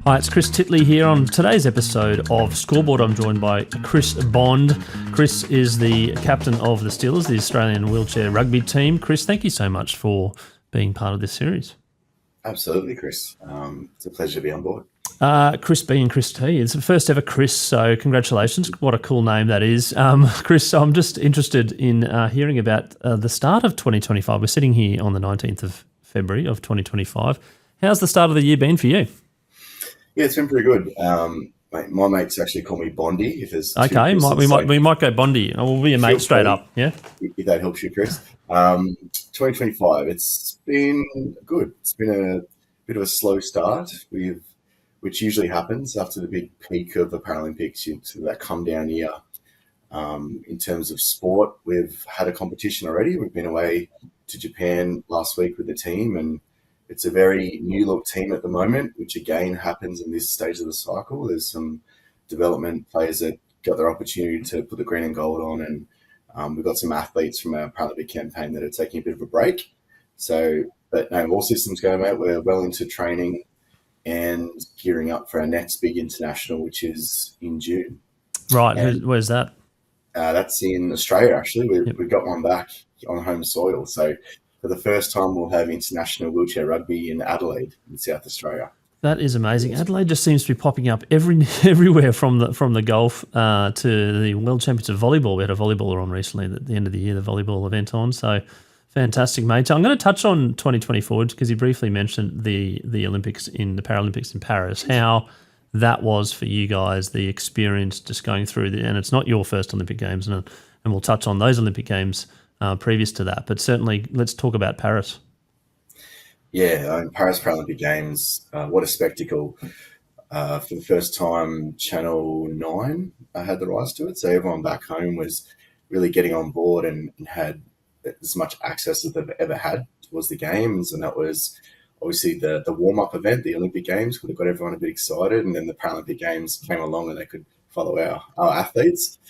Hi, it's Chris Titley here. On today's episode of Scoreboard, I'm joined by Chris Bond. Chris is the captain of the Steelers, the Australian wheelchair rugby team. Chris, thank you so much for being part of this series. Absolutely, Chris. It's a pleasure to be on board. Chris B and Chris T. It's the first ever Chris, so congratulations. What a cool name that is. Chris, I'm just interested in hearing about the start of 2025. We're sitting here on the 19th of February of 2025. How's the start of the year been for you? Yeah, it's been pretty good. My mates actually call me Bondi. If there's okay, we might go Bondi. We'll be a mate straight up. Yeah, if that helps you, Chris. 2025. It's been good. It's been a bit of a slow start, which usually happens after the big peak of the Paralympics. Into that come down year. In terms of sport, we've had a competition already. We've been away to Japan last week with the team, and it's a very new look team at the moment, which again happens in this stage of the cycle. There's some development players that got their opportunity to put the green and gold on, and we've got some athletes from our Paralympic campaign that are taking a bit of a break. But no, all systems go, mate. We're well into training and gearing up for our next big international, which is in June. Right, where's that? That's in Australia, actually. We've got one back on home soil. So for the first time, we'll have international wheelchair rugby in Adelaide in South Australia. That is amazing. Adelaide just seems to be popping up everywhere from the golf to the World Championships of volleyball. We had a volleyballer on recently at the end of the year, the volleyball event on. So fantastic, mate. So I'm going to touch on 2024 because you briefly mentioned the Olympics the Paralympics in Paris, how that was for you guys, the experience just going through and it's not your first Olympic Games, and we'll touch on those Olympic Games previous to that, but certainly let's talk about Paris. Yeah, Paris Paralympic Games, what a spectacle. For the first time, Channel 9 had the rights to it, so everyone back home was really getting on board and had as much access as they've ever had towards the games, and that was obviously the warm-up event. The Olympic Games would have got everyone a bit excited, and then the Paralympic Games came along and they could follow our athletes.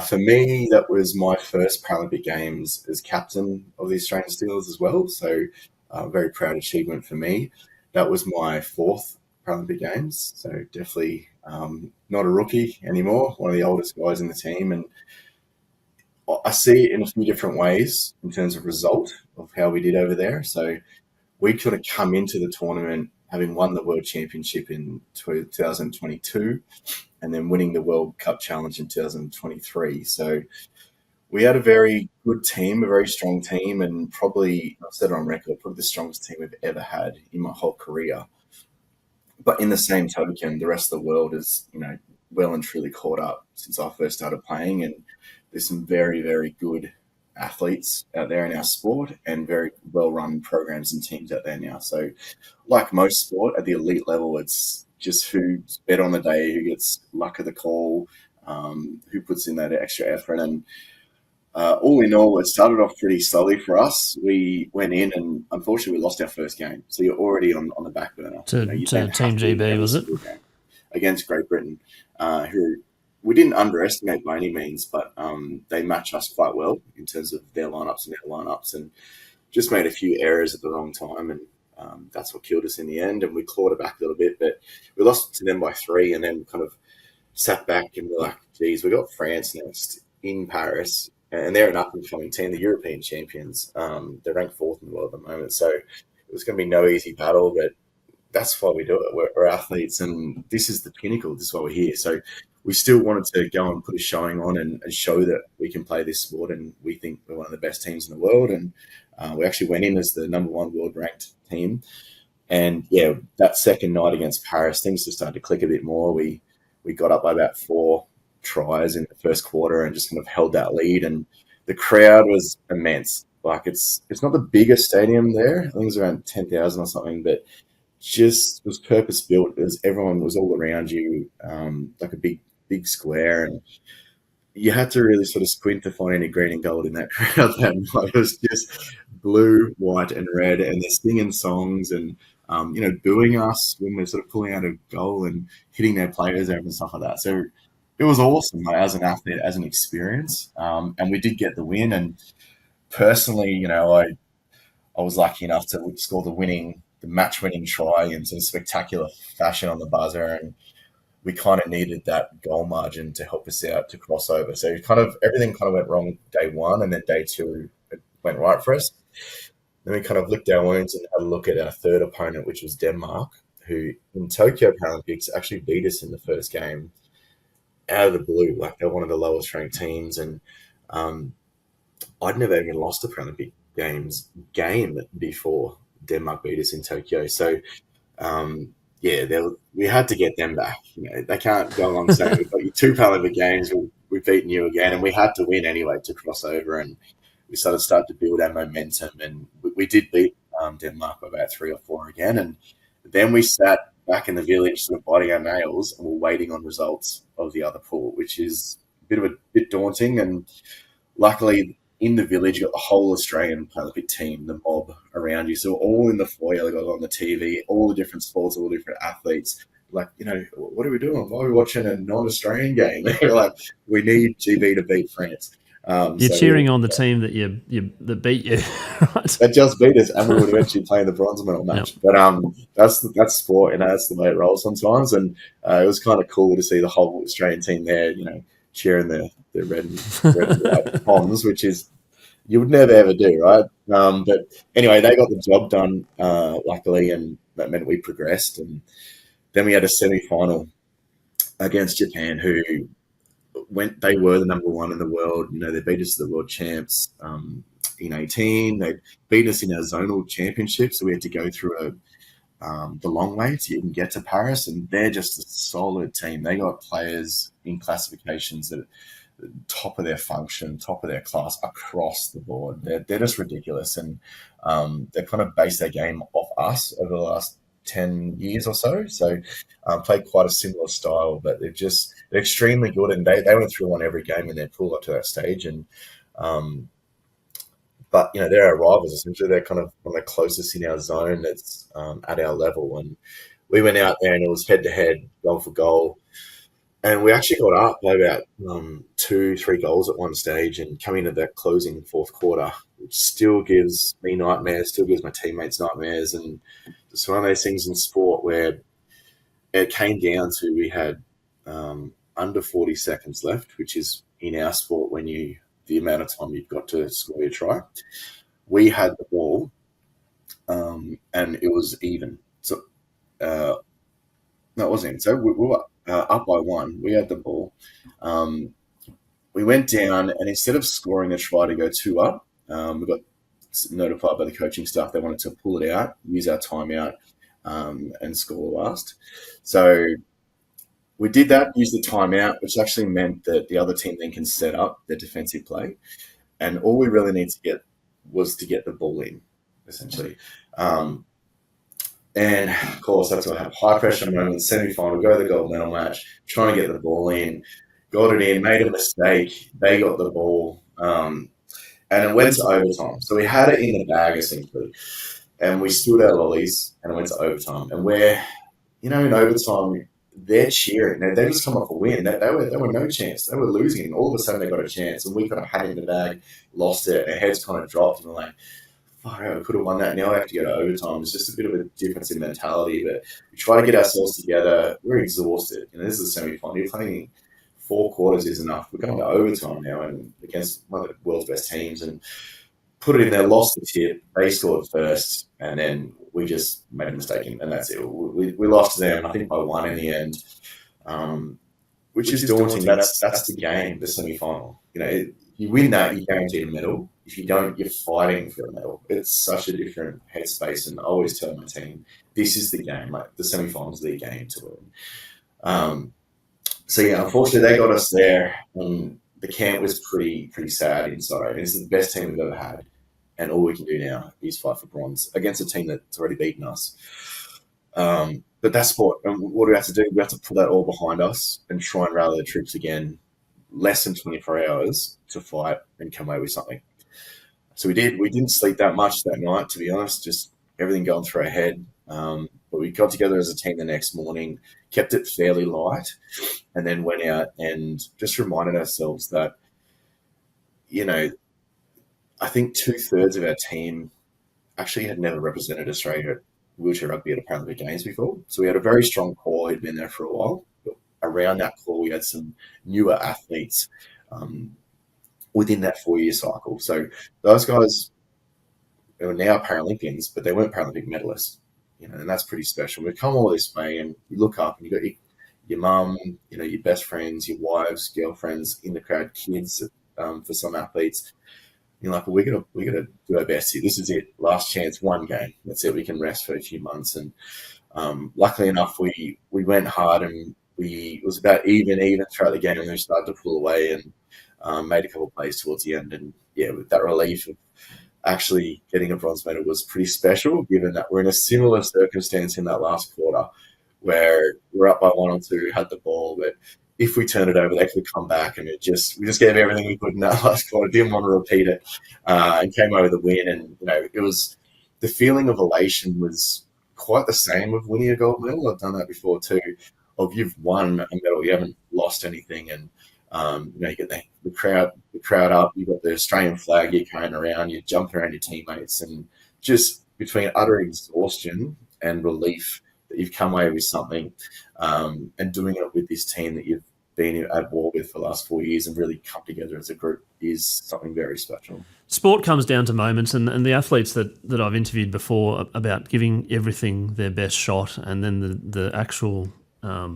For me, that was my first Paralympic Games as captain of the Australian Steelers as well. So very proud achievement for me. That was my fourth Paralympic Games. So definitely not a rookie anymore, one of the oldest guys in the team. And I see it in a few different ways in terms of result of how we did over there. So we could have come into the tournament having won the World Championship in 2022 and then winning the World Cup Challenge in 2023. So we had a very good team, a very strong team, and probably, I've said it on record, probably the strongest team I've ever had in my whole career. But in the same token, the rest of the world is, well and truly caught up since I first started playing, and there's some very, very good athletes out there in our sport and very well-run programs and teams out there now. So like most sport at the elite level, it's just who's better on the day, who gets luck of the call, who puts in that extra effort. And all in all, it started off pretty slowly for us. We went in and unfortunately we lost our first game. So you're already on the back burner. To Team GB, was it? Against Great Britain, who we didn't underestimate by any means, but they match us quite well in terms of their lineups and our lineups, and just made a few errors at the wrong time, and that's what killed us in the end. And we clawed it back a little bit, but we lost to them by 3, and then kind of sat back and we're like, geez, we got France next in Paris, and they're an up-and-coming team, the European champions. They're ranked 4th in the world at the moment, so it was going to be no easy battle, but that's why we do it. We're athletes, and this is the pinnacle. This is why we're here. So we still wanted to go and put a showing on and show that we can play this sport, and we think we're one of the best teams in the world. And we actually went in as the number 1 world-ranked team. And, yeah, that second night against Paris, things just started to click a bit more. We got up by about 4 tries in the first quarter and just kind of held that lead. And the crowd was immense. Like, it's not the biggest stadium there. I think it was around 10,000 or something, but just was purpose-built as everyone was all around you, like a big square, and you had to really sort of squint to find any green and gold in that crowd that night. It was just blue, white, and red, and they're singing songs and, booing us when we're sort of pulling out a goal and hitting their players over and stuff like that. So it was awesome, like, as an athlete, as an experience, and we did get the win. And personally, I was lucky enough to score the winning match-winning try in some spectacular fashion on the buzzer, and we kind of needed that goal margin to help us out to cross over. So everything kind of went wrong day one, and then day two it went right for us. Then we kind of licked our wounds and had a look at our third opponent, which was Denmark, who in Tokyo Paralympics actually beat us in the first game out of the blue. Like, they're one of the lowest ranked teams, and I'd never even lost a Paralympic Games game before Denmark beat us in Tokyo. So we had to get them back. They can't go along saying we've got you 2 Paralympic Games, we've beaten you again, and we had to win anyway to cross over. And we started to build our momentum, and we did beat Denmark by about 3 or 4 again. And then we sat back in the village, sort of biting our nails, and we're waiting on results of the other pool, which is a bit daunting. And luckily, in the village, you got the whole Australian Paralympic team, the mob around you. So all in the foyer, they got on the TV, all the different sports, all the different athletes. Like, what are we doing? Why are we watching a non-Australian game? They're like, we need GB to beat France. You're cheering on the team that beat you, right? That just beat us, and we would eventually play in the bronze medal match. Yep. But that's sport, that's the way it rolls sometimes. And it was kind of cool to see the whole Australian team there, cheering the red and white bombs, which is you would never ever do, right? But anyway, they got the job done, luckily, and that meant we progressed. And then we had a semi-final against Japan, who they were the number one in the world. They beat us to the world champs in 18. They beat us in our zonal championship, so we had to go through the long way to even get to Paris. And they're just a solid team. They got players in classifications that are top of their function, top of their class across the board. They're just ridiculous, and they kind of based their game off us over the last 10 years or so. So played quite a similar style, but they're extremely good, and they went through on every game in their pool up to that stage. And but they're our rivals essentially. They're kind of one of the closest in our zone that's at our level. And we went out there and it was head to head, goal for goal. And we actually got up by about 2-3 goals at one stage, and coming into that closing fourth quarter, which still gives me nightmares, still gives my teammates nightmares. And it's one of those things in sport where it came down to we had under 40 seconds left, which is in our sport the amount of time you've got to score your try. We had the ball, and it was even. So no, it wasn't even. So we were up by 1. We had the ball. We went down, and instead of scoring a try to go 2 up, we got notified by the coaching staff they wanted to pull it out, use our timeout, and score last. So we did that, use the timeout, which actually meant that the other team then can set up their defensive play. And all we really need to get was to get the ball in, essentially. And of course, that's what happened. High pressure moment, semi-final, go to the gold medal match, trying to get the ball in, got it in, made a mistake. They got the ball, and it went to overtime. So we had it in the bag, essentially. And we stood our lollies, and it went to overtime. And in overtime, they're cheering. They just come off a win. They were no chance. They were losing. All of a sudden, they got a chance, and we kind of had it in the bag, lost it. Our heads kind of dropped, and we're like, I could have won that. Now I have to go to overtime. It's just a bit of a difference in mentality, but we try to get ourselves together. We're exhausted. This is a semi-final. You're playing 4 quarters is enough. We're going to overtime now and against one of the world's best teams, and put it in there, lost the tip. They scored first, and then we just made a mistake, and that's it. We lost to them, I think, by 1 in the end, which is daunting. That's the game, the semi-final. You win that, you guarantee a medal. If you don't, you're fighting for a medal. It's such a different headspace, and I always tell my team, this is the game. Like, the semi-final is the game to win. So yeah, unfortunately, they got us there, and the camp was pretty sad inside. This is the best team we've ever had, and all we can do now is fight for bronze against a team that's already beaten us. But that's sport, and what do we have to do? We have to put that all behind us and try and rally the troops again. Less than 24 hours to fight and come away with something. So we did. We didn't sleep that much that night, to be honest. Just everything going through our head. But we got together as a team the next morning, kept it fairly light, and then went out and just reminded ourselves that, I think 2/3 of our team actually had never represented Australia wheelchair rugby at a Paralympic Games before. So we had a very strong core who'd been there for a while. But around that core, we had some newer athletes within that 4-year cycle. So those guys are now Paralympians, but they weren't Paralympic medalists, and that's pretty special. We've come all this way, and you look up and you got your mum, your best friends, your wives, girlfriends in the crowd, kids for some athletes. You're like, well, we're gonna do our best here. This is it, last chance, one game. That's it. We can rest for a few months, and luckily enough, we went hard, and it was about even throughout the game, and we started to pull away and made a couple of plays towards the end, and with that relief of actually getting a bronze medal was pretty special, given that we're in a similar circumstance in that last quarter where we're up by 1 or 2, had the ball, but if we turned it over, they could come back, and we just gave everything we could in that last quarter. Didn't want to repeat it, and came over the win. And it was the feeling of elation was quite the same of winning a gold medal. I've done that before too. Of you've won a medal, you haven't lost anything, and you get the crowd up. You've got the Australian flag you're carrying around. You're jumping around your teammates, and just between utter exhaustion and relief that you've come away with something, and doing it with this team that you've been at war with for the last 4 years and really come together as a group is something very special. Sport comes down to moments, and the athletes that I've interviewed before about giving everything their best shot, and then the actual, I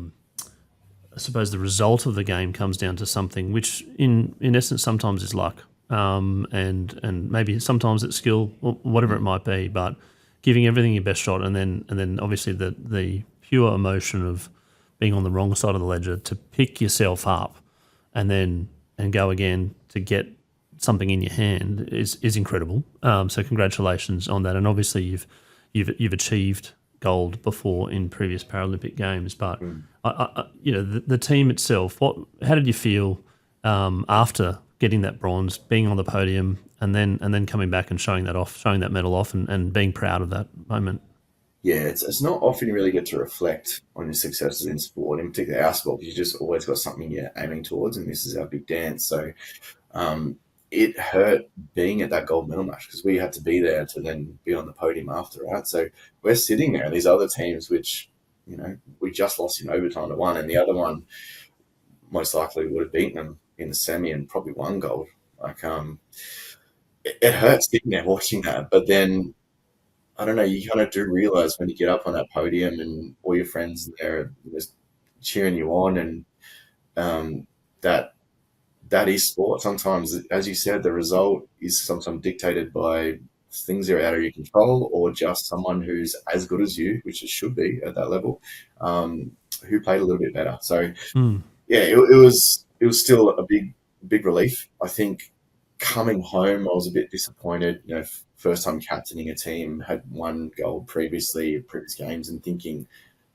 suppose, the result of the game comes down to something which, in essence, sometimes is luck, and maybe sometimes it's skill, or whatever it might be, but giving everything your best shot, and then obviously the pure emotion of being on the wrong side of the ledger to pick yourself up and go again to get something in your hand is incredible. So congratulations on that, and obviously you've achieved gold before in previous Paralympic Games, but the team itself. How did you feel after getting that bronze, being on the podium, and then coming back and showing that medal off, and being proud of that moment? Yeah, it's not often you really get to reflect on your successes in sport, in particular our sport, because you just always got something you're aiming towards, and this is our big dance. So it hurt being at that gold medal match because we had to be there to then be on the podium after, right? So we're sitting there, and these other teams, which, we just lost in overtime to one, and the other one most likely would have beaten them in the semi and probably won gold. Like, it hurts sitting there watching that, but then I don't know, you kind of do realize when you get up on that podium and all your friends there just cheering you on, and that is sport. Sometimes, as you said, the result is sometimes dictated by things that are out of your control, or just someone who's as good as you, which it should be at that level, who played a little bit better. So it was still a big relief. I think coming home, I was a bit disappointed. First time captaining a team, had won gold previous games, and thinking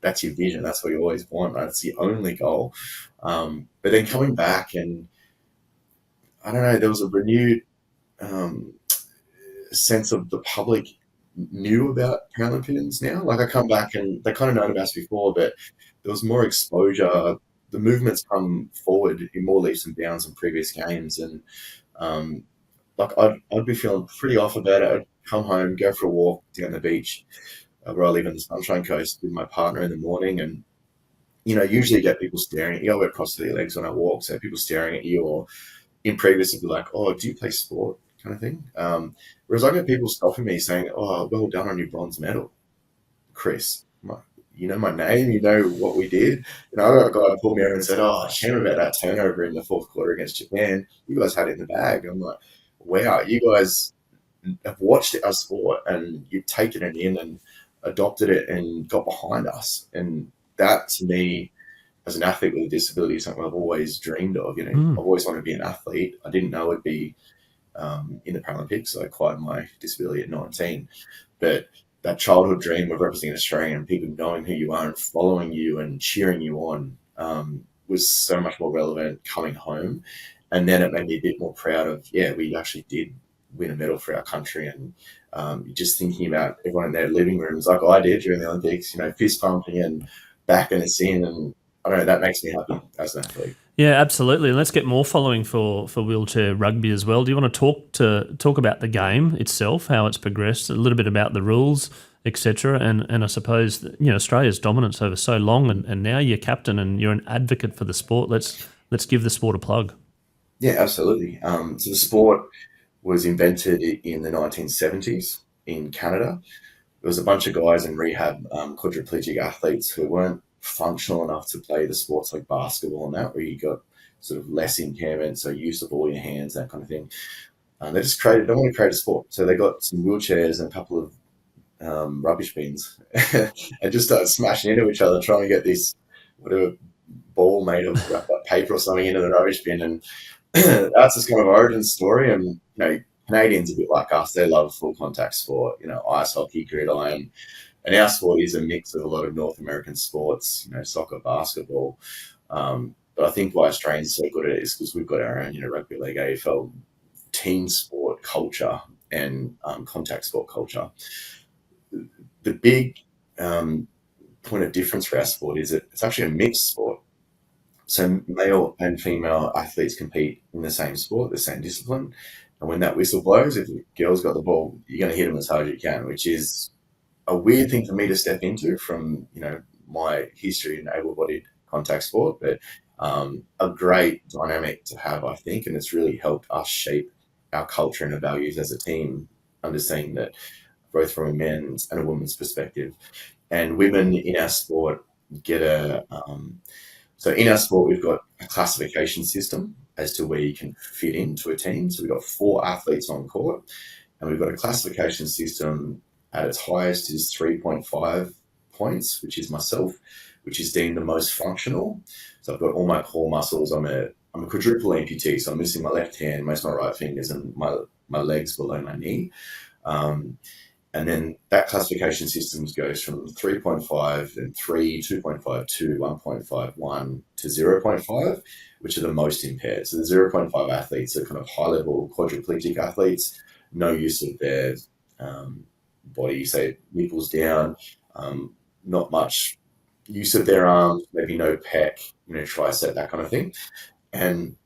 that's your vision, that's what you always want, right? It's the only goal. But then coming back, and I don't know, there was a renewed sense of the public knew about Paralympians now. Like, I come back and they kind of known about us before, but there was more exposure. The movement's come forward in more leaps and bounds in previous games, and like I'd be feeling pretty off about it. I'd come home, go for a walk down the beach where I live in the Sunshine Coast with my partner in the morning, and usually get people staring at you. I wear cross-legged legs when I walk, so people staring at you, or in previous it'd be like, "Oh, do you play sport?" kind of thing. Whereas I get people stopping me saying, "Oh, well done on your bronze medal, Chris. You know my name, you know what we did." I got a guy who pulled me over and said, "Oh, shame about that turnover in the fourth quarter against Japan. You guys had it in the bag." I'm like, wow, you guys have watched our sport and you've taken it in and adopted it and got behind us. And that, to me, as an athlete with a disability, is something I've always dreamed of. I've always wanted to be an athlete. I didn't know it'd be in the Paralympics. So I acquired my disability at 19. But that childhood dream of representing Australia and people knowing who you are and following you and cheering you on was so much more relevant coming home. And then it made me a bit more proud of, we actually did win a medal for our country. And just thinking about everyone in their living rooms, like I did during the Olympics, fist pumping and backing us in. And I don't know, that makes me happy as an athlete. Yeah, absolutely. And let's get more following for wheelchair rugby as well. Do you want to talk about the game itself, how it's progressed, a little bit about the rules, etc. And I suppose that, Australia's dominance over so long, and now you're captain and you're an advocate for the sport. Let's give the sport a plug. Yeah, absolutely. So the sport was invented in the 1970s in Canada. There was a bunch of guys in rehab, quadriplegic athletes who weren't functional enough to play the sports like basketball and that, where you got sort of less impairment, so use of all your hands, that kind of thing. They want to create a sport. So they got some wheelchairs and a couple of rubbish bins and just started smashing into each other, trying to get this whatever ball made of wrapped up paper or something into the rubbish bin. And that's this kind of origin story. And, Canadians are a bit like us. They love full contact sport, ice hockey, gridiron. And our sport is a mix of a lot of North American sports, soccer, basketball. But I think why Australians are so good at it is because we've got our own, rugby league, AFL, team sport culture and contact sport culture. The big point of difference for our sport is that it's actually a mixed sport. So male and female athletes compete in the same sport, the same discipline. And when that whistle blows, if the girl's got the ball, you're going to hit them as hard as you can, which is a weird thing for me to step into from, my history in able-bodied contact sport, but a great dynamic to have, I think. And it's really helped us shape our culture and our values as a team, understanding that both from a men's and a woman's perspective. And women in our sport get so in our sport, we've got a classification system as to where you can fit into a team. So we've got 4 athletes on court, and we've got a classification system at its highest is 3.5 points, which is myself, which is deemed the most functional. So I've got all my core muscles. I'm a quadruple amputee, so I'm missing my left hand, most of my right fingers, and my legs below my knee. And then that classification system goes from 3.5 and 3, 2.5, 2, 1.5, to 0.5, which are the most impaired. So the 0.5 athletes are kind of high-level quadriplegic athletes, no use of their body, say nipples down, not much use of their arms, maybe no pec, tricep, that kind of thing. And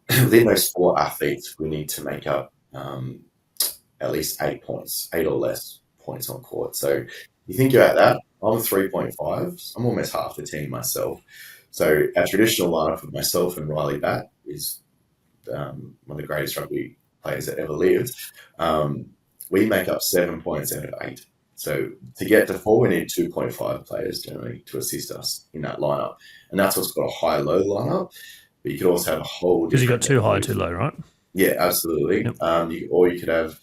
within those 4 athletes, we need to make up at least 8 points, 8 or less points on court. So you think about that, I'm 3.5. I'm almost half the team myself. So our traditional lineup of myself and Riley Batt is one of the greatest rugby players that ever lived. We make up 7 points out of 8. So to get to 4, we need 2.5 players generally to assist us in that lineup. And that's what's got a high-low lineup. But you could also have a whole... Because you've got too high, too low, right? Yeah, absolutely. Yep. You could have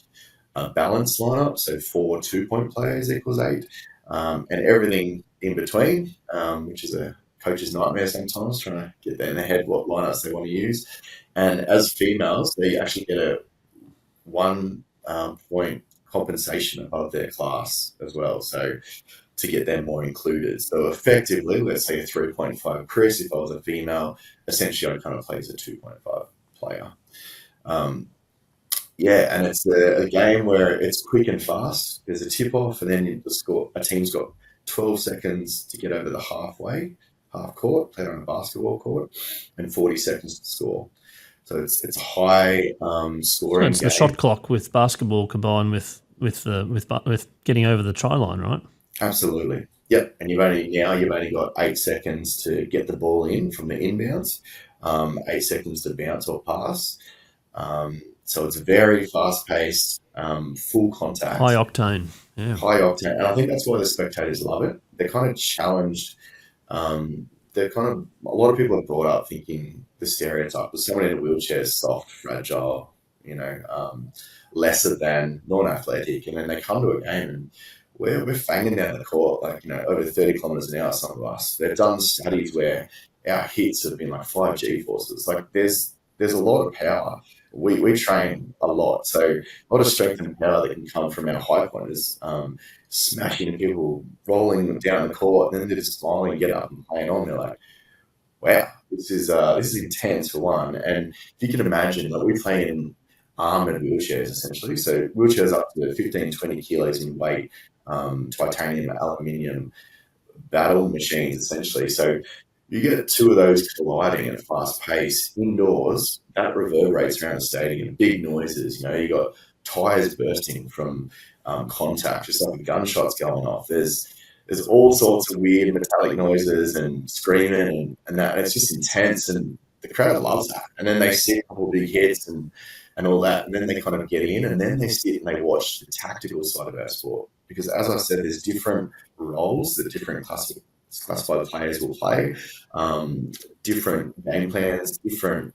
a balanced lineup, so 4 2-point players equals 8, and everything in between, which is a coach's nightmare sometimes, trying to get in their head what lineups they want to use. And as females, they actually get a 1 point compensation above their class as well, so to get them more included. So effectively, let's say a 3.5 Chris, if I was a female, essentially I'd kind of play as a 2.5 player. And it's a game where it's quick and fast. There's a tip-off, and then a team's got 12 seconds to get over the half court, played on a basketball court, and 40 seconds to score. So it's a high scoring So it's game. the shot clock with basketball combined with getting over the try line, right? Absolutely. Yep. And you've only got 8 seconds to get the ball in from the inbounds, 8 seconds to bounce or pass. So it's very fast-paced, full contact. High octane. Yeah. High octane. And I think that's why the spectators love it. They're kind of challenged. A lot of people are brought up thinking the stereotype of someone in a wheelchair is soft, fragile, lesser than, non-athletic. And then they come to a game and we're fanging down the court, over 30 kilometers an hour, some of us. They've done studies where our hits have been like 5 G-forces. There's a lot of power. We train a lot, so a lot of strength and power that can come from our high pointers, smashing people, rolling them down the court, and then they're just smiling and get up and playing on. They're like, wow, this is intense for one. And if you can imagine, we play in armoured wheelchairs essentially, so wheelchairs up to 15, 20 kilos in weight, titanium, aluminium, battle machines essentially. So You get two of those colliding at a fast pace indoors, that reverberates around the stadium, big noises. You got tyres bursting from contact, just like gunshots going off. There's all sorts of weird metallic noises and screaming and that. And it's just intense, and the crowd loves that. And then they see a couple of big hits and all that, and then they kind of get in, and then they sit and they watch the tactical side of our sport. Because as I said, there's different roles that different classified players will play, different game plans, different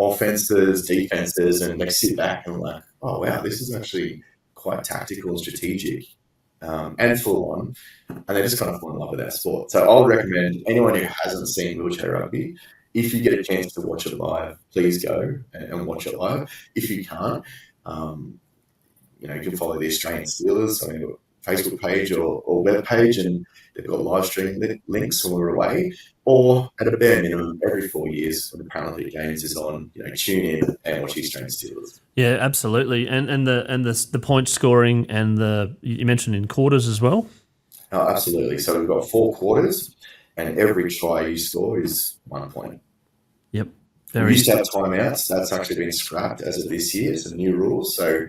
offenses, defenses, and they sit back and like, oh wow, this is actually quite tactical and strategic, and full on, and they just kind of fall in love with that sport. So I'll recommend anyone who hasn't seen wheelchair rugby, if you get a chance to watch it live, please go and watch it live. If you can't, you can follow the Australian Steelers on their Facebook page or web page, and they've got live stream links when we're away. Or at a bare minimum, every 4 years when the Paralympic Games is on, tune in and watch Australian Steelers. Yeah, absolutely. And the point scoring and you mentioned in quarters as well. Oh, absolutely. So we've got 4 quarters, and every try you score is 1 point. Yep. We used to have timeouts. That's actually been scrapped as of this year. It's a new rule. So,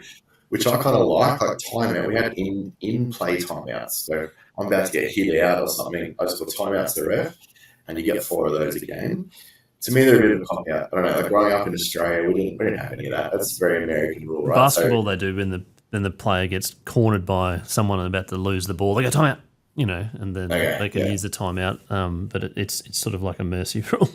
which I kind of like timeout. We had in-play timeouts. So I'm about to get hit out or something. I just got timeouts to the ref, and you get 4 of those a game. To me, they're a bit of a cop-out. I don't know. Like growing up in Australia, we didn't have any of that. That's a very American rule, right? Basketball, they do when the player gets cornered by someone about to lose the ball. They go timeout, and then they can use the timeout. But it's sort of like a mercy rule.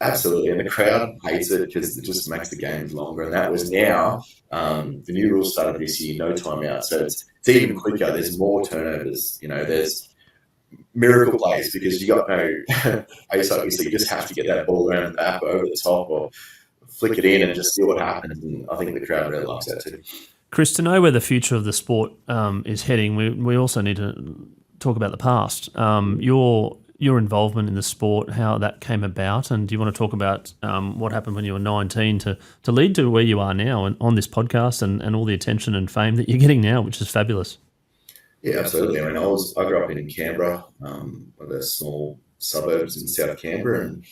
Absolutely, and the crowd hates it because it just makes the games longer. And that was now the new rules started this year, no timeout, so it's even quicker. There's more turnovers. There's miracle plays because you got no ace. Obviously, you just have to get that ball around the back or over the top or flick it in and just see what happens. And I think the crowd really likes that too. Chris, to know where the future of the sport is heading, we also need to talk about the past. Your involvement in the sport, how that came about, and do you want to talk about what happened when you were 19 to lead to where you are now and on this podcast and all the attention and fame that you're getting now, which is fabulous? Yeah, absolutely. I mean, I grew up in Canberra, one of the small suburbs in South Canberra, and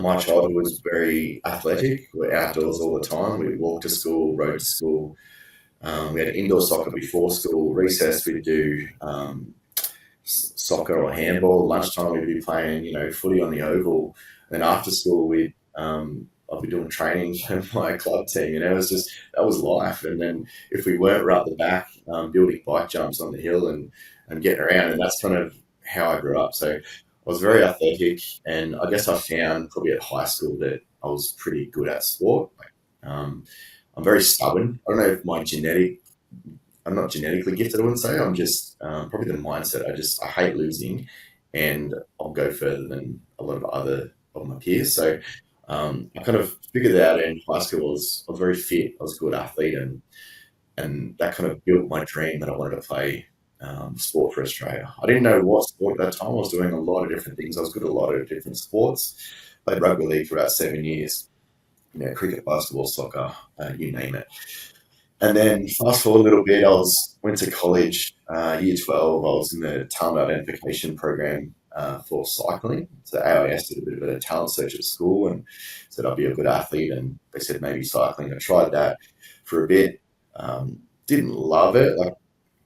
my childhood was very athletic. We're outdoors all the time. We walked to school, rode to school. We had indoor soccer before school. Recess, we'd do soccer or handball. Lunchtime, we'd be playing, footy on the oval. And then after school, I'd be doing training for my club team. It was just, that was life. And then if we weren't, we're up the back, building bike jumps on the hill and getting around. And that's kind of how I grew up. So I was very athletic, and I guess I found probably at high school that I was pretty good at sport. I'm very stubborn. I don't know if I'm not genetically gifted, I wouldn't say. I'm just probably the mindset. I hate losing, and I'll go further than a lot of my peers. So I kind of figured that out in high school. I was very fit. I was a good athlete, and that kind of built my dream that I wanted to play sport for Australia. I didn't know what sport at that time. I was doing a lot of different things. I was good at a lot of different sports. Played rugby league for about 7 years. Cricket, basketball, soccer, you name it. And then fast forward a little bit, went to college, year 12. I was in the talent identification program for cycling. So AIS did a bit of a talent search at school and said I'd be a good athlete, and they said maybe cycling. I tried that for a bit. Didn't love it. Like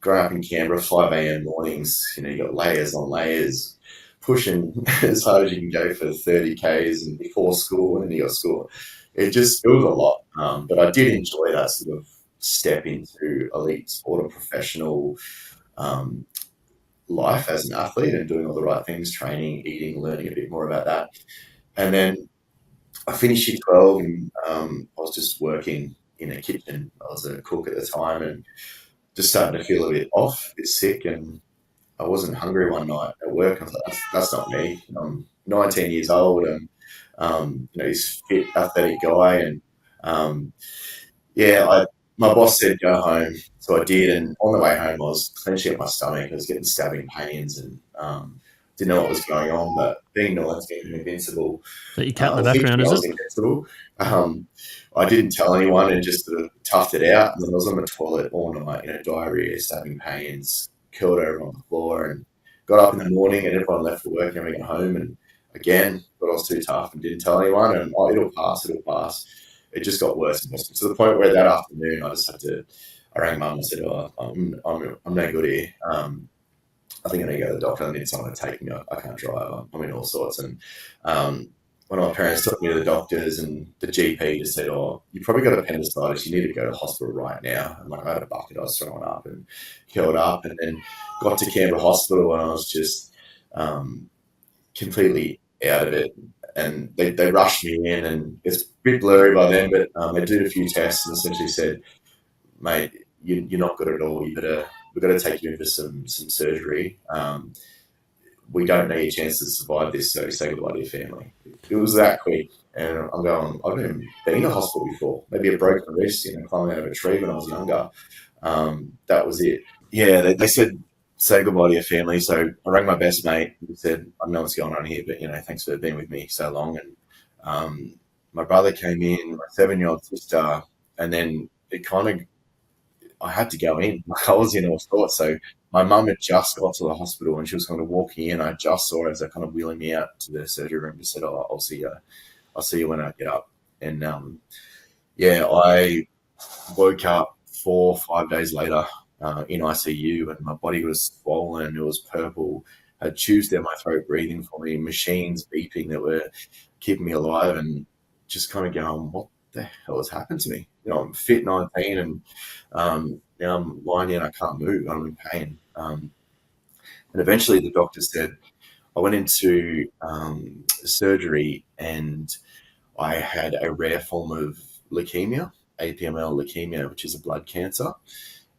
growing up in Canberra, 5 a.m. mornings, you got layers on layers, pushing as hard as you can go for 30 Ks and before school, and then you got school. It was a lot. But I did enjoy that sort of step into elite sport or professional life as an athlete and doing all the right things, training, eating, learning a bit more about that. And then I finished year 12, and I was just working in a kitchen. I was a cook at the time and just starting to feel a bit off, a bit sick, and I wasn't hungry one night at work. I was like, that's not me. I'm 19 years old and this fit, athletic guy, and my boss said go home, so I did. And on the way home, I was clenching up my stomach. I was getting stabbing pains, and didn't know what was going on. But being 19 and invincible, so you cut in the background, is it? Invincible. I didn't tell anyone and just sort of toughed it out. And then I was on the toilet all night, diarrhea, stabbing pains, curled over on the floor, and got up in the morning and everyone left for work and we got home, and again, but I was too tough and didn't tell anyone, and it'll pass, it'll pass. It just got worse and worse, to the point where that afternoon I rang mum and said, "Oh, I'm no good here. I think I need to go to the doctor. I need someone to take me. I can't drive. I'm in all sorts." And one of my parents took me to the doctors, and the GP just said, "Oh, you probably got appendicitis. You need to go to the hospital right now." And like, I had a bucket, I was throwing up and curled up, and then got to Canberra Hospital, and I was just completely out of it. And they rushed me in, and it's a bit blurry by then, but they did a few tests and essentially said, "Mate, you're not good at all. We've got to take you in for some surgery. We don't know your chances to survive this, so say goodbye to your family." It was that quick. And I'm going, I've never been in a hospital before. Maybe a broken wrist, climbing out of a tree when I was younger. That was it. Yeah, they said, say goodbye to your family. So I rang my best mate and said, "I know what's going on here, but, thanks for being with me so long." And my brother came in, my 7-year-old sister, and then it kind of, I had to go in. Like, I was in all sorts. So my mum had just got to the hospital and she was kind of walking in. I just saw her as they're kind of wheeling me out to the surgery room. Just said, "Oh, I'll see you. I'll see you when I get up." And yeah, I woke up 4 or 5 days later in ICU, and my body was swollen. It was purple. I had tubes down my throat breathing for me, machines beeping that were keeping me alive, and just kind of going, what the hell has happened to me? I'm fit 19, and now I'm lying here and I can't move. I'm in pain. And eventually the doctor said, I went into surgery, and I had a rare form of leukemia, APML leukemia, which is a blood cancer.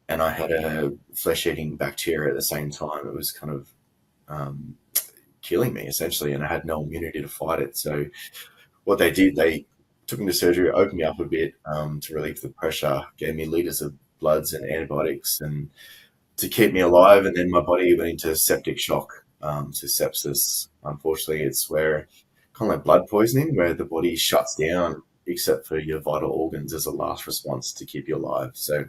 And I had a flesh-eating bacteria at the same time. It was kind of killing me, essentially, and I had no immunity to fight it. So what they did, they took me to surgery, opened me up a bit to relieve the pressure, gave me liters of bloods and antibiotics and to keep me alive. And then my body went into septic shock, so sepsis. Unfortunately, it's where kind of like blood poisoning, where the body shuts down except for your vital organs as a last response to keep you alive. So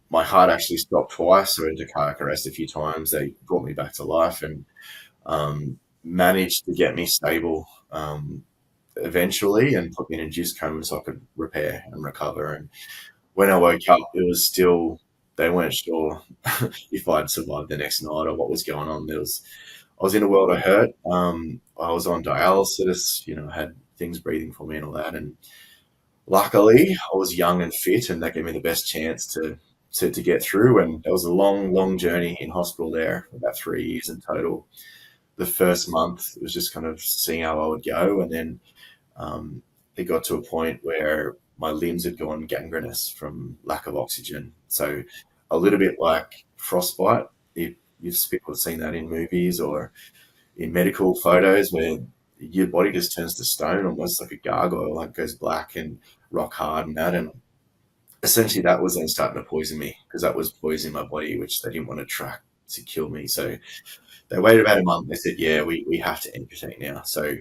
my heart actually stopped twice. So I went into cardiac arrest a few times. They brought me back to life and managed to get me stable eventually and put me in a induced coma so I could repair and recover. And when I woke up, it was still, they weren't sure if I'd survived the next night or what was going on. I was in a world of hurt. I was on dialysis, had things breathing for me and all that. And luckily, I was young and fit, and that gave me the best chance to get through. And it was a long, long journey in hospital there, about 3 years in total. The first month was just kind of seeing how I would go, and then it got to a point where my limbs had gone gangrenous from lack of oxygen. So a little bit like frostbite. You've people have seen that in movies or in medical photos where your body just turns to stone, almost like a gargoyle, like goes black and rock hard and that. And essentially that was then starting to poison me because that was poisoning my body, which they didn't want to track to kill me. So they waited about a month. They said, "Yeah, we have to amputate now." So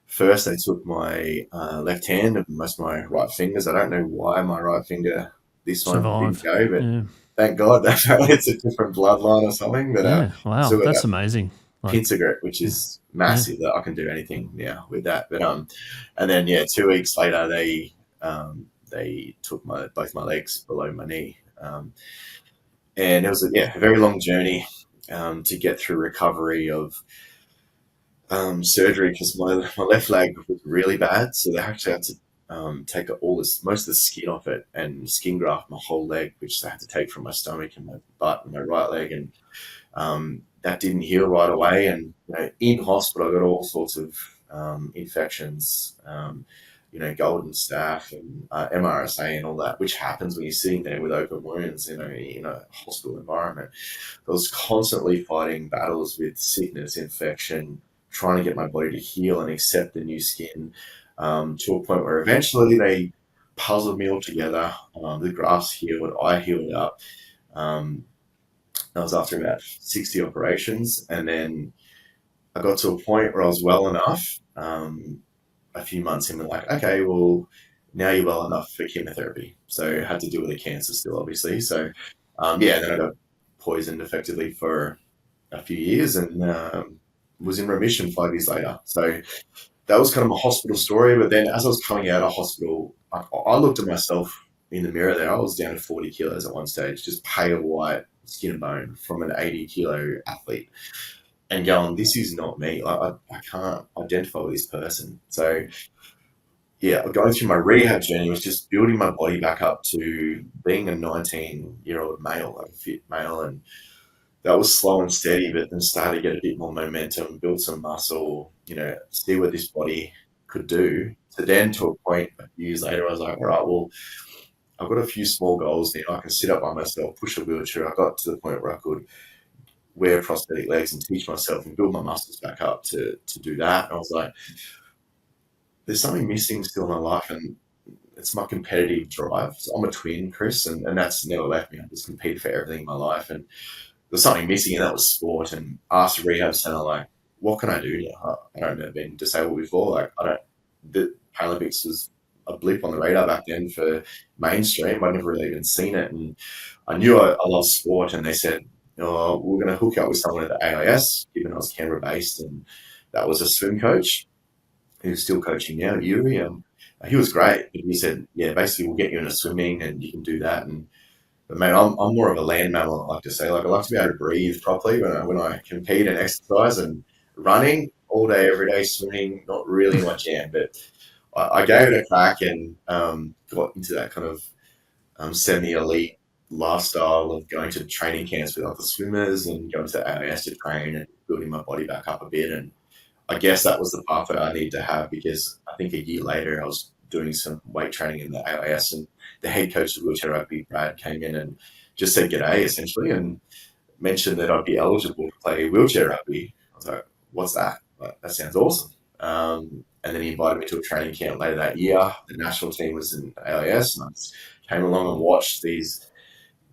first they took my left hand and most of my right fingers. I don't know why my right finger, this one didn't Survived. go, but Yeah. thank God. Apparently it's a different bloodline or something. But Yeah. Wow. still got That's that amazing. Like, Pinsegret, which yeah. is massive that I can do anything now with that. But and then 2 weeks later they took both my legs below my knee, and it was a very long journey to get through recovery of surgery because my left leg was really bad, so they actually had to take most of the skin off it and skin graft my whole leg, which they had to take from my stomach and my butt and my right leg, and that didn't heal right away. And in hospital, I got all sorts of infections, golden staph and MRSA and all that, which happens when you're sitting there with open wounds, in a hospital environment. I was constantly fighting battles with sickness, infection, trying to get my body to heal and accept the new skin, to a point where eventually they puzzled me all together. The grafts healed, I healed up. That was after about 60 operations. And then I got to a point where I was well enough, a few months in, and like, okay, well, now you're well enough for chemotherapy. So I had to deal with the cancer still, obviously. So, then I got poisoned effectively for a few years and was in remission 5 years later. So that was kind of my hospital story. But then as I was coming out of hospital, I looked at myself in the mirror there. I was down to 40 kilos at one stage, just pale white, skin and bone from an 80-kilo athlete, and going, this is not me. I can't identify with this person. So yeah, going through my rehab journey was just building my body back up to being a 19-year-old male, like a fit male. And that was slow and steady, but then started to get a bit more momentum, build some muscle, see what this body could do. So then to a point a few years later, I was like, all right, well, I've got a few small goals now. I can sit up by myself, push a wheelchair. I got to the point where I could wear prosthetic legs and teach myself and build my muscles back up to do that. And I was like, there's something missing still in my life, and it's my competitive drive. So I'm a twin, Chris, and that's never left me. I just competed for everything in my life, and there's something missing, and that was sport. And asked the rehab center, like, what can I do now? I don't know, been disabled before. Like, the Paralympics was a blip on the radar back then for mainstream. I'd never really even seen it. And I knew I loved sport, and they said, oh, we're going to hook you up with someone at the AIS, given I was Canberra based. And that was a swim coach who's still coaching now, Yuri. He was great. He said, yeah, basically we'll get you into swimming and you can do that. But mate, I'm more of a land mammal, I like to say. Like, I like to be able to breathe properly when I compete and exercise. And running all day, every day, swimming, not really my jam. But I gave it a crack and got into that kind of semi-elite lifestyle of going to training camps with other swimmers and going to AIS to train and building my body back up a bit. And I guess that was the pathway I needed to have, because I think a year later I was doing some weight training in the AIS, and the head coach of wheelchair rugby, Brad, came in and just said g'day, essentially, and mentioned that I'd be eligible to play wheelchair rugby. I was like, what's that? Like, that sounds awesome. And then he invited me to a training camp later that year. The national team was in AIS, and I just came along and watched these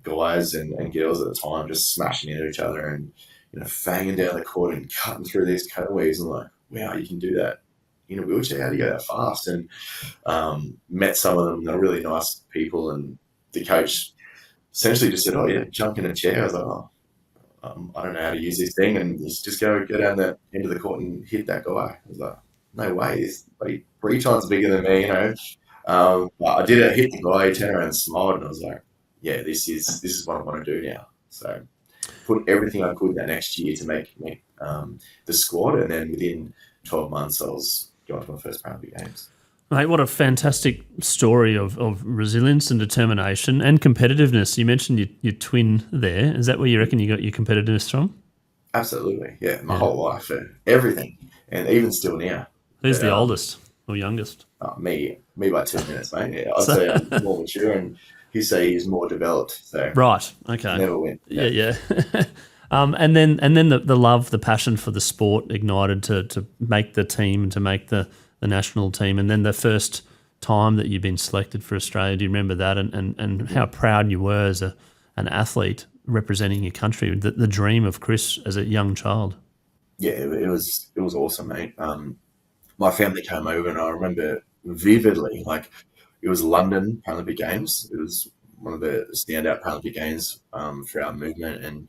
guys and girls at the time just smashing into each other and fanging down the court and cutting through these cutways. And like, wow, you can do that in a wheelchair? How do you go that fast? And met some of them. They're really nice people. And the coach essentially just said, oh, yeah, jump in a chair. I was like, oh, I don't know how to use this thing. And just go down the end of the court and hit that guy. I was like, no way. He's like 3 times bigger than me, But I did it, hit the guy, he turned around and smiled. And I was like, yeah, this is what I want to do now. So put everything I could that next year to make the squad, and then within 12 months I was going to my first Paralympic Games. Mate, what a fantastic story of resilience and determination and competitiveness. You mentioned your twin there. Is that where you reckon you got your competitiveness from? Absolutely, yeah. My whole life, everything, and even still now. Who's the oldest or youngest? Me by 2 minutes, mate. Yeah, I'd say I'm more mature, and he'd say he's more developed. So right, okay, never win. Yeah. And then the love, the passion for the sport ignited to make the team and to make the national team. And then the first time that you've been selected for Australia, do you remember that? And how proud you were as an athlete representing your country, the dream of Chris as a young child? Yeah, it was awesome, mate. My family came over, and I remember vividly, like, it was London Paralympic Games. It was one of the standout Paralympic Games for our movement, and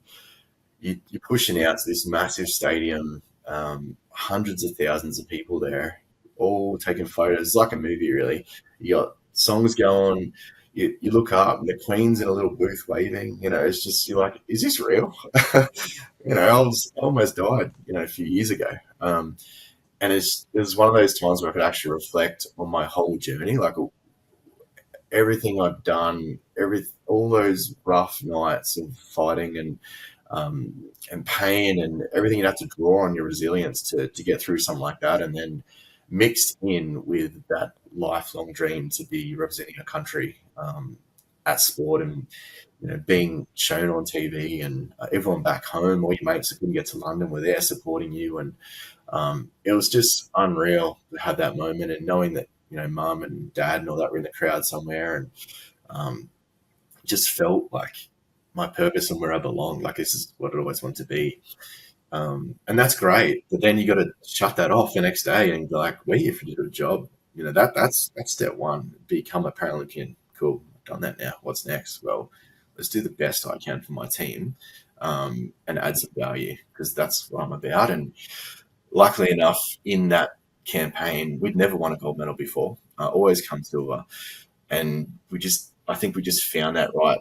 you're pushing out to this massive stadium, hundreds of thousands of people there, all taking photos. It's like a movie, really. You got songs going. You look up, and the Queen's in a little booth waving. It's just, you're like, is this real? I almost died, a few years ago. And it was one of those times where I could actually reflect on my whole journey, like everything I've done, all those rough nights of fighting and pain and everything. You have to draw on your resilience to get through something like that, and then mixed in with that lifelong dream to be representing a country at sport, and being shown on TV, and everyone back home, all your mates that couldn't get to London were there supporting you, and it was just unreal to have that moment, and knowing that mum and dad and all that were in the crowd somewhere, and just felt like my purpose and where I belong. Like, this is what I always wanted to be. And that's great. But then you got to shut that off the next day and be like, we're here for a job. That's step one. Become a Paralympian. Cool. I've done that now. What's next? Well, let's do the best I can for my team. and add some value, because that's what I'm about. And luckily enough, in that campaign, we'd never won a gold medal before, always come silver. And I think we just found that right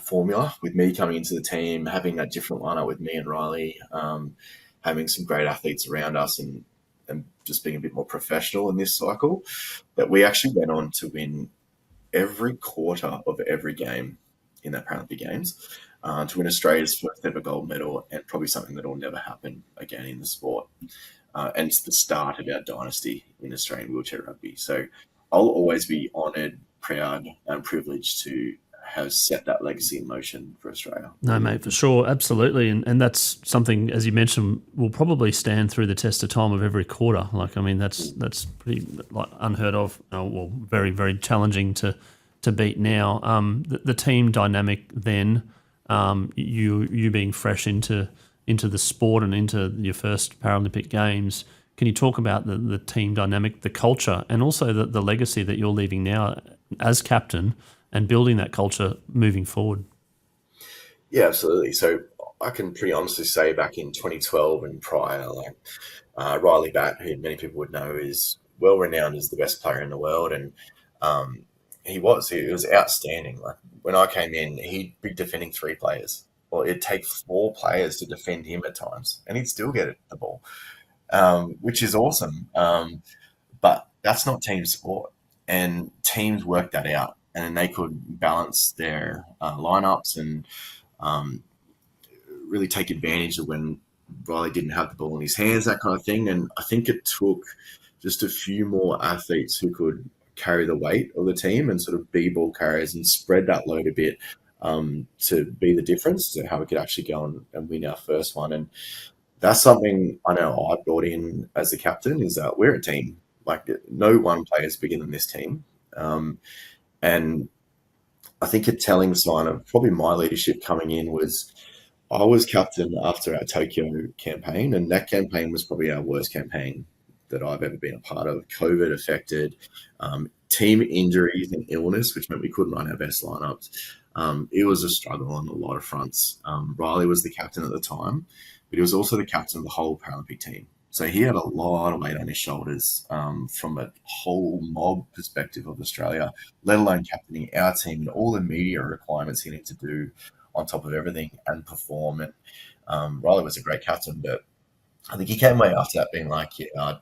formula with me coming into the team, having that different lineup with me and Riley, having some great athletes around us, and just being a bit more professional in this cycle, that we actually went on to win every quarter of every game in that Paralympic Games, to win Australia's first ever gold medal, and probably something that will never happen again in the sport. And it's the start of our dynasty in Australian wheelchair rugby. So I'll always be honoured, proud, and privileged to have set that legacy in motion for Australia. No, mate, for sure. Absolutely. And that's something, as you mentioned, will probably stand through the test of time of every quarter. Like, I mean, that's pretty unheard of, well, very, very challenging to beat now. The team dynamic then, you being fresh into the sport and into your first Paralympic Games, can you talk about the team dynamic, the culture, and also the legacy that you're leaving now as captain and building that culture moving forward? Yeah, absolutely. So I can pretty honestly say back in 2012 and prior, like Riley Batt, who many people would know is well renowned as the best player in the world, and he was outstanding. Like when I came in, he'd be defending 3 players. Well, it'd take 4 players to defend him at times, and he'd still get the ball, which is awesome. But that's not team sport, and teams work that out, and they could balance their lineups and really take advantage of when Riley didn't have the ball in his hands, that kind of thing. And I think it took just a few more athletes who could carry the weight of the team and sort of be ball carriers and spread that load a bit, to be the difference to how we could actually go and win our first one. And that's something I know I brought in as the captain, is that we're a team. Like no one player is bigger than this team. And I think a telling sign of probably my leadership coming in was I was captain after our Tokyo campaign, and that campaign was probably our worst campaign that I've ever been a part of. COVID affected, team injuries and illness, which meant we couldn't run our best lineups. It was a struggle on a lot of fronts. Riley was the captain at the time, but he was also the captain of the whole Paralympic team. So he had a lot of weight on his shoulders, from a whole mob perspective of Australia, let alone captaining our team and all the media requirements he needed to do on top of everything and perform. And Riley was a great captain, but I think he came away after that being like, yeah,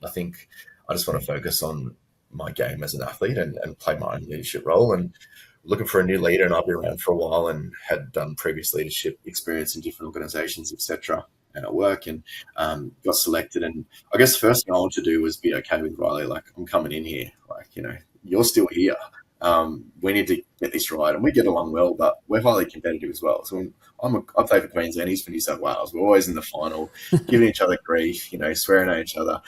I think I just want to focus on my game as an athlete and play my own leadership role, and looking for a new leader. And I've been around for a while and had done previous leadership experience in different organizations, etc., and at work, and got selected. And I guess the first thing I wanted to do was be okay with Riley. Like, I'm coming in here, like, you're still here. We need to get this right, and we get along well, but we're highly competitive as well. So I play for Queensland, he's for New South Wales. We're always in the final, giving each other grief, swearing at each other.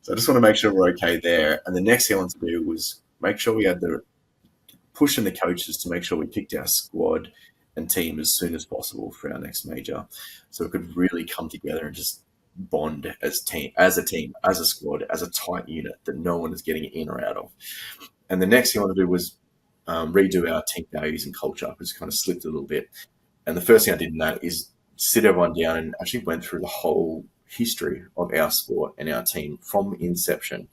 So I just want to make sure we're okay there. And the next thing I wanted to do was make sure we had the pushing the coaches to make sure we picked our squad and team as soon as possible for our next major, so it could really come together and just bond as a team, as a squad, as a tight unit that no one is getting in or out of. And the next thing I want to do was redo our team values and culture, which kind of slipped a little bit. And the first thing I did in that is sit everyone down and actually went through the whole history of our sport and our team from inception.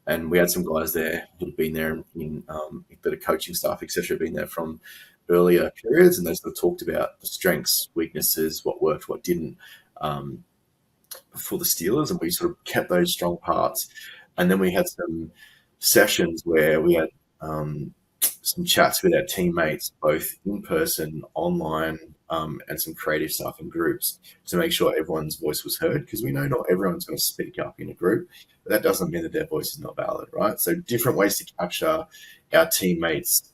And we had some guys there who had been there in that are coaching staff, etc., been there from earlier periods, and they sort of talked about the strengths, weaknesses, what worked, what didn't, for the Steelers, and we sort of kept those strong parts. And then we had some sessions where we had some chats with our teammates, both in person, online, and some creative stuff in groups to make sure everyone's voice was heard, because we know not everyone's going to speak up in a group, but that doesn't mean that their voice is not valid, right? So different ways to capture our teammates'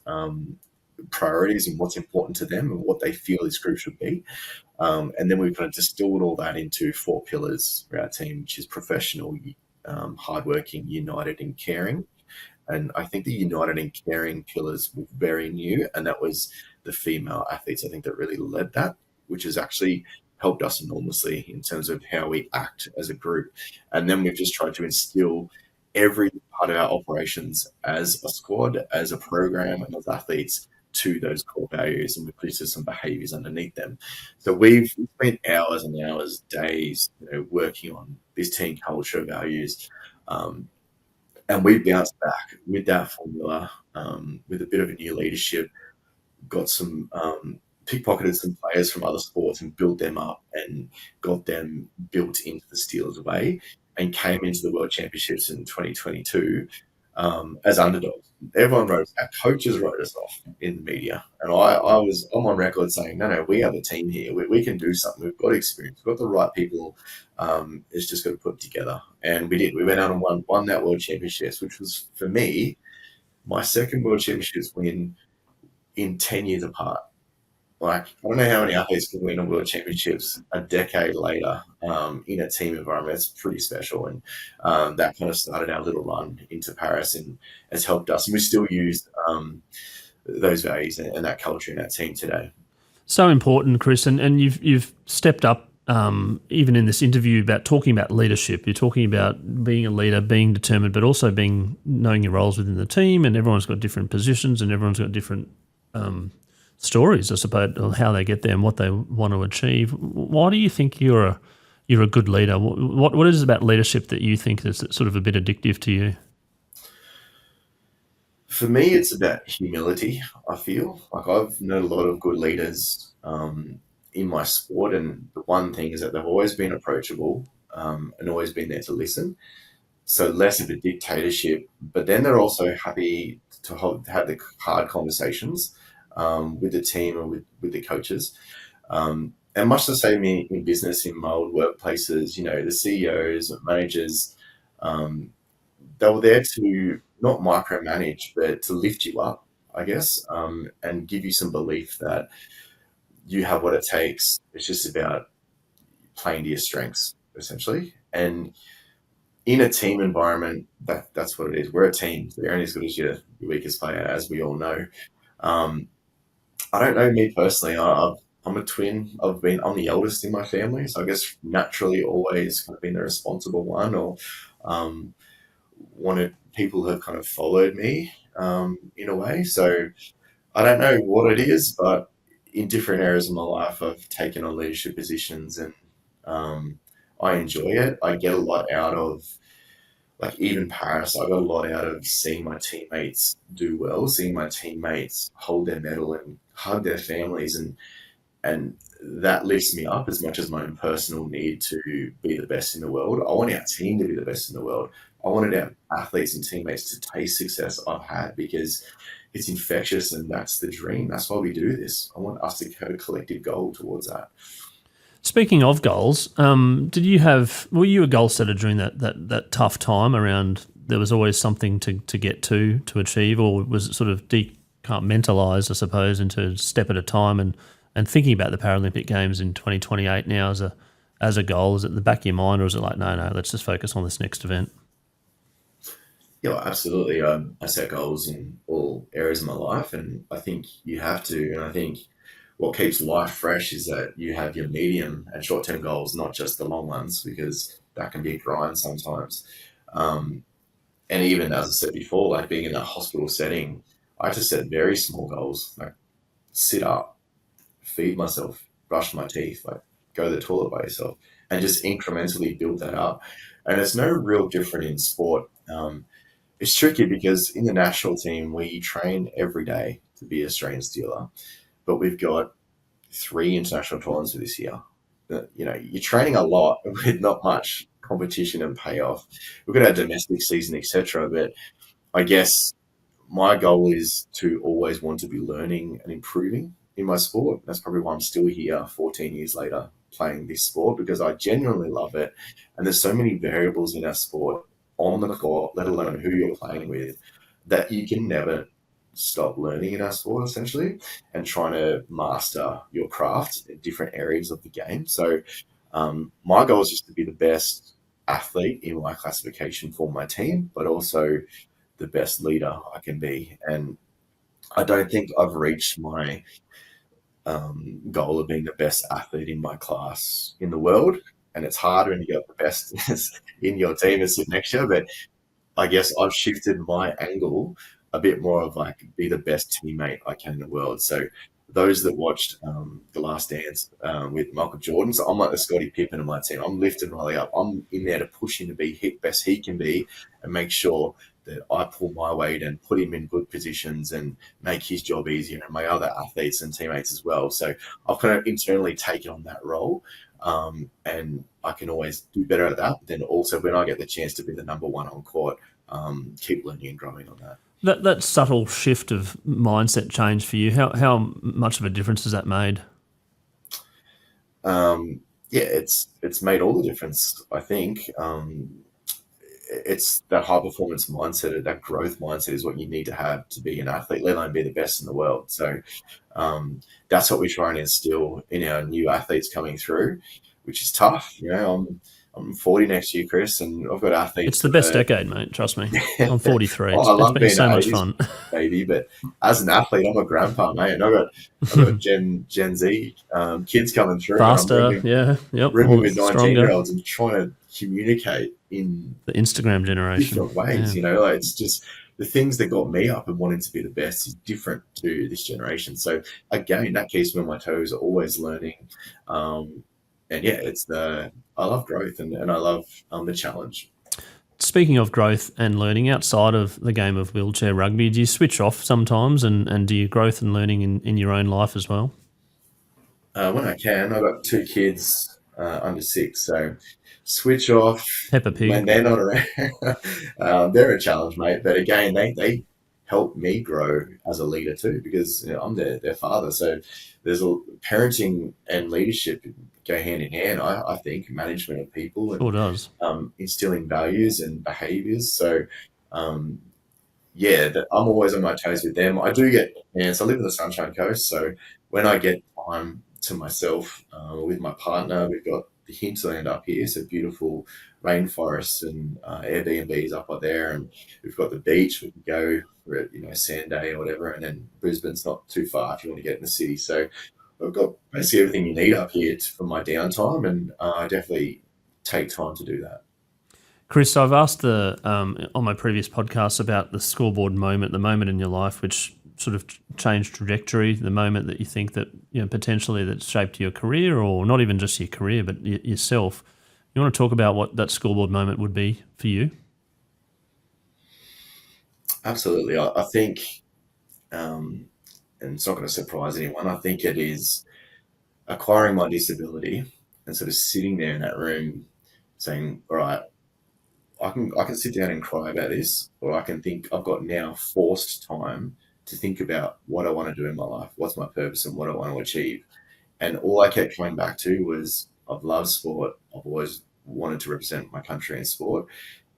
priorities and what's important to them and what they feel this group should be. And then we've kind of distilled all that into 4 pillars for our team, which is professional, hardworking, united, and caring. And I think the united and caring pillars were very new, and that was the female athletes, I think, that really led that, which has actually helped us enormously in terms of how we act as a group. And then we've just tried to instill every part of our operations as a squad, as a program, and as athletes to those core values, and we've listed some behaviours underneath them. So we've spent hours and hours, days, working on this team culture values, and we bounced back with that formula, with a bit of a new leadership, got some pickpocketed some players from other sports and built them up and got them built into the Steelers way, and came into the World Championships in 2022 as underdogs. Everyone our coaches wrote us off in the media, and I'm on record saying, no, we are the team here. We can do something. We've got experience. We've got the right people. It's just got to put it together, and we did. We went out and won that World Championships, which was for me my second World Championships win in 10 years apart. Like, I don't know how many athletes can win a World Championships a decade later in a team environment. It's pretty special. And that kind of started our little run into Paris and has helped us. And we still use those values and that culture in our team today. So important, Chris. And you've stepped up even in this interview about talking about leadership. You're talking about being a leader, being determined, but also knowing your roles within the team. And everyone's got different positions and everyone's got different stories, I suppose, of how they get there and what they want to achieve. Why do you think you're a good leader? What is it about leadership that you think is sort of a bit addictive to you? For me, it's about humility, I feel. Like, I've known a lot of good leaders in my sport, and the one thing is that they've always been approachable and always been there to listen. So less of a dictatorship, but then they're also happy to have the hard conversations with the team or with the coaches. And much the same in business, in my old workplaces, the CEOs, managers, they were there to not micromanage, but to lift you up, I guess, and give you some belief that you have what it takes. It's just about playing to your strengths, essentially. And in a team environment, that's what it is. We're a team. They're only as good as your weakest player, as we all know. I don't know, me personally. I'm a twin. I'm the eldest in my family, so I guess naturally always kind of been the responsible one, or people have kind of followed me in a way. So I don't know what it is, but in different areas of my life, I've taken on leadership positions, and I enjoy it. I get a lot out of, like, even Paris, I got a lot out of seeing my teammates do well, seeing my teammates hold their medal and hug their families, and that lifts me up as much as my own personal need to be the best in the world. I want our team to be the best in the world. I wanted our athletes and teammates to taste success I've had, because it's infectious, and that's the dream. That's why we do this. I want us to have a collective goal towards that. Speaking of goals, were you a goal setter during that tough time around? There was always something to get to achieve, or was it sort of decompartmentalised, I suppose, into a step at a time, and thinking about the Paralympic Games in 2028 now as a goal? Is it in the back of your mind, or is it like, no, let's just focus on this next event? Yeah, absolutely. I set goals in all areas of my life, and I think you have to. And I think what keeps life fresh is that you have your medium and short-term goals, not just the long ones, because that can be a grind sometimes. And even, as I said before, like being in a hospital setting, I had to set very small goals, like sit up, feed myself, brush my teeth, like go to the toilet by yourself, and just incrementally build that up. And it's no real different in sport. It's tricky because in the national team, we train every day to be Australian Steeler, but we've got 3 international tournaments for this year. You're training a lot with not much competition and payoff. We've got our domestic season, etc. But I guess my goal is to always want to be learning and improving in my sport. That's probably why I'm still here 14 years later playing this sport, because I genuinely love it. And there's so many variables in our sport on the court, let alone who you're playing with, that you can never stop learning in our sport, essentially, and trying to master your craft in different areas of the game. So my goal is just to be the best athlete in my classification for my team, but also the best leader I can be. And I don't think I've reached my goal of being the best athlete in my class in the world. And it's hard when you got the best in your team and sit next to you. But I guess I've shifted my angle a bit more of like be the best teammate I can in the world. So those that watched The Last Dance with Michael Jordan, so I'm like the Scottie Pippen of my team. I'm lifting Riley up. I'm in there to push him to be best he can be and make sure that I pull my weight and put him in good positions and make his job easier and my other athletes and teammates as well. So I've kind of internally taken on that role. And I can always do better at that. But then also when I get the chance to be the number one on court, keep learning and growing on that. That subtle shift of mindset change for you, how much of a difference has that made? Yeah, it's made all the difference, I think. It's that high performance mindset, that growth mindset is what you need to have to be an athlete, let alone be the best in the world. So that's what we try and instill in our new athletes coming through, which is tough. I'm 40 next year, Chris, and I've got athletes. It's the best decade, mate. Trust me. I'm 43. I love it's been being so an much 80s fun. baby, but as an athlete, I'm a grandpa, mate, and I've got Gen Z kids coming through. Faster, rooming with stronger. 19-year-olds and trying to communicate in the Instagram generation different ways. Like it's just the things that got me up and wanting to be the best is different to this generation. So again, that keeps me on my toes, always learning. And yeah, I love growth and I love the challenge. Speaking of growth and learning outside of the game of wheelchair rugby, do you switch off sometimes and do you growth and learning in your own life as well? When I can. I've got 2 kids under 6, so switch off Peppa Pig. when they're not around. They're a challenge, mate. But again, they help me grow as a leader too, because I'm their father. So there's parenting and leadership go hand in hand. I think management of people and Sure does. Instilling values and behaviors. So I'm always on my toes with them. I do get, so I live in the Sunshine Coast. So when I get time to myself with my partner, we've got the hinterland up here, so beautiful rainforests and Airbnbs up there, and we've got the beach. We can go for a sand day or whatever, and then Brisbane's not too far if you want to get in the city. So I've got basically everything you need up here for my downtime, and I definitely take time to do that. Chris, I've asked on my previous podcasts about the scoreboard moment, the moment in your life which sort of changed trajectory, the moment that you think that potentially that shaped your career, or not even just your career, but yourself. You want to talk about what that scoreboard moment would be for you? Absolutely. I think, and it's not going to surprise anyone, I think it is acquiring my disability and sort of sitting there in that room saying, all right, I can sit down and cry about this, or I can think I've got now forced time to think about what I want to do in my life, what's my purpose and what I want to achieve. And all I kept coming back to was I've loved sport. I've always wanted to represent my country in sport.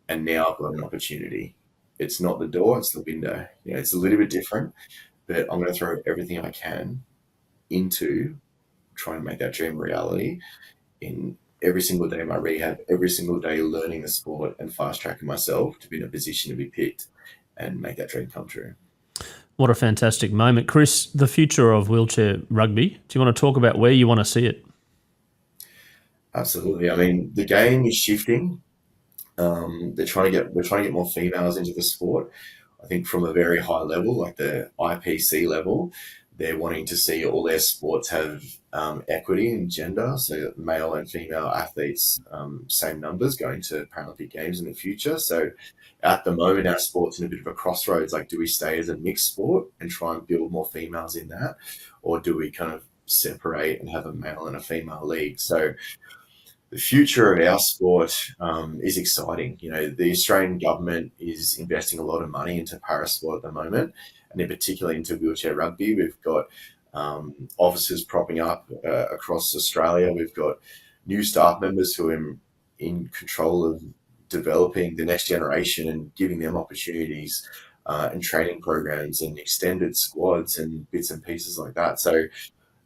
And now I've got an opportunity. It's not the door, it's the window. It's a little bit different, but I'm going to throw everything I can into trying to make that dream a reality in every single day of my rehab, every single day learning the sport and fast tracking myself to be in a position to be picked and make that dream come true. What a fantastic moment. Chris, the future of wheelchair rugby, do you want to talk about where you want to see it? Absolutely. I mean, the game is shifting. We're trying to get more females into the sport. I think from a very high level, like the IPC level, they're wanting to see all their sports have equity in gender, so male and female athletes, same numbers going to Paralympic Games in the future. So at the moment, our sport's in a bit of a crossroads. Like, do we stay as a mixed sport and try and build more females in that? Or do we kind of separate and have a male and a female league? So the future of our sport is exciting. The Australian government is investing a lot of money into parasport at the moment, and in particular into wheelchair rugby. We've got officers propping up across Australia. We've got new staff members who are in control of developing the next generation and giving them opportunities and training programs and extended squads and bits and pieces like that. So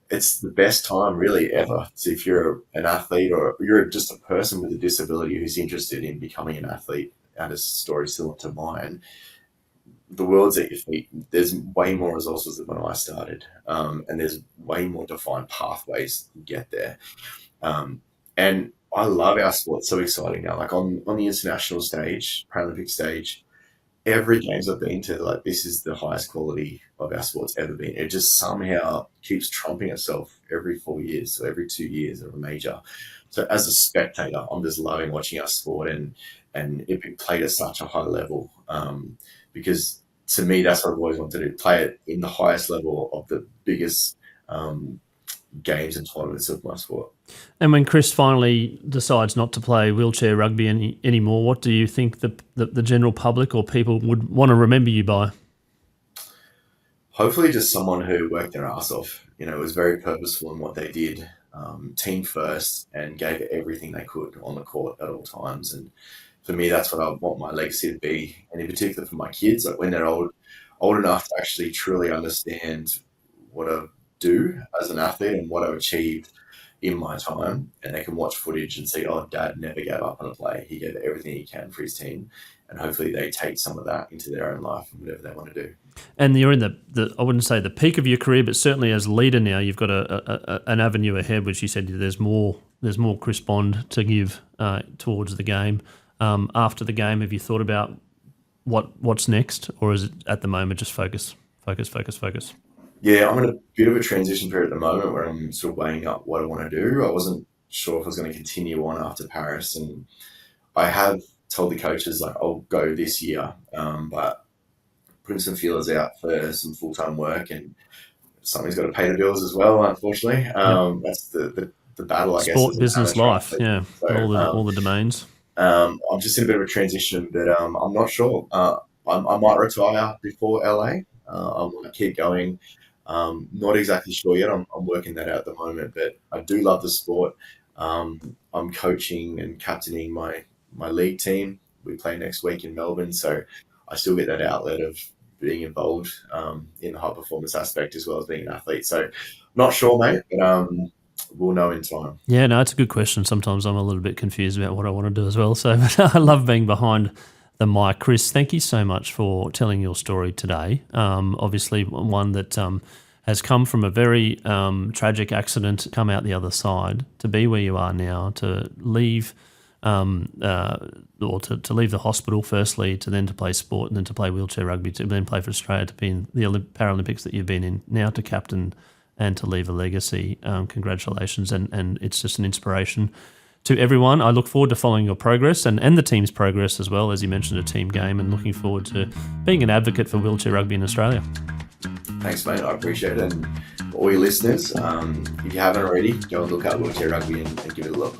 it's the best time really ever. So if you're an athlete or you're just a person with a disability who's interested in becoming an athlete, and a story similar to mine, the world's at your feet. There's way more resources than when I started, and there's way more defined pathways to get there. And I love our sport. It's so exciting now. Like on the international stage, Paralympic stage, every games I've been to, like, this is the highest quality of our sport's ever been. It just somehow keeps trumping itself every 4 years, so every 2 years of a major. So as a spectator, I'm just loving watching our sport, and it be played at such a high level, because to me, that's what I've always wanted to do, play it in the highest level of the biggest games and tournaments of my sport. And when Chris finally decides not to play wheelchair rugby anymore, what do you think the general public or people would want to remember you by? Hopefully just someone who worked their ass off, was very purposeful in what they did, team first, and gave everything they could on the court at all times. And for me, that's what I want my legacy to be. And in particular for my kids, like when they're old enough to actually truly understand what I do as an athlete and what I've achieved in my time, and they can watch footage and see, oh, Dad never gave up on a play. He gave everything he can for his team. And hopefully they take some of that into their own life and whatever they want to do. And you're in the I wouldn't say the peak of your career, but certainly as leader now, you've got an avenue ahead, which you said there's more Chris Bond to give towards the game. After the game, have you thought about what's next, or is it at the moment just focus? Yeah, I'm in a bit of a transition period at the moment where I'm sort of weighing up what I want to do. I wasn't sure if I was going to continue on after Paris, and I have told the coaches, like, I'll go this year, but putting some feelers out for some full-time work, and something's got to pay the bills as well, unfortunately. That's the battle, I guess. Sport, business, life, yeah, so, all the domains. I'm just in a bit of a transition, but I'm not sure. I might retire before LA. I want to keep going. Not exactly sure yet. I'm working that out at the moment, but I do love the sport. I'm coaching and captaining my league team. We play next week in Melbourne, so I still get that outlet of being involved in the high performance aspect as well as being an athlete. So not sure, mate, but we'll know in time. Yeah, no, it's a good question. Sometimes I'm a little bit confused about what I want to do as well. So but I love being behind the mic. Chris, thank you so much for telling your story today. Obviously one that has come from a very tragic accident, come out the other side, to be where you are now, to leave or to leave the hospital firstly, to then to play sport, and then to play wheelchair rugby, to then play for Australia, to be in the Paralympics that you've been in, now to captain and to leave a legacy. Congratulations, and it's just an inspiration to everyone. I look forward to following your progress and the team's progress as well, as you mentioned, a team game, and looking forward to being an advocate for wheelchair rugby in Australia. Thanks, mate. I appreciate it. And all your listeners, if you haven't already, go and look up wheelchair rugby and give it a look.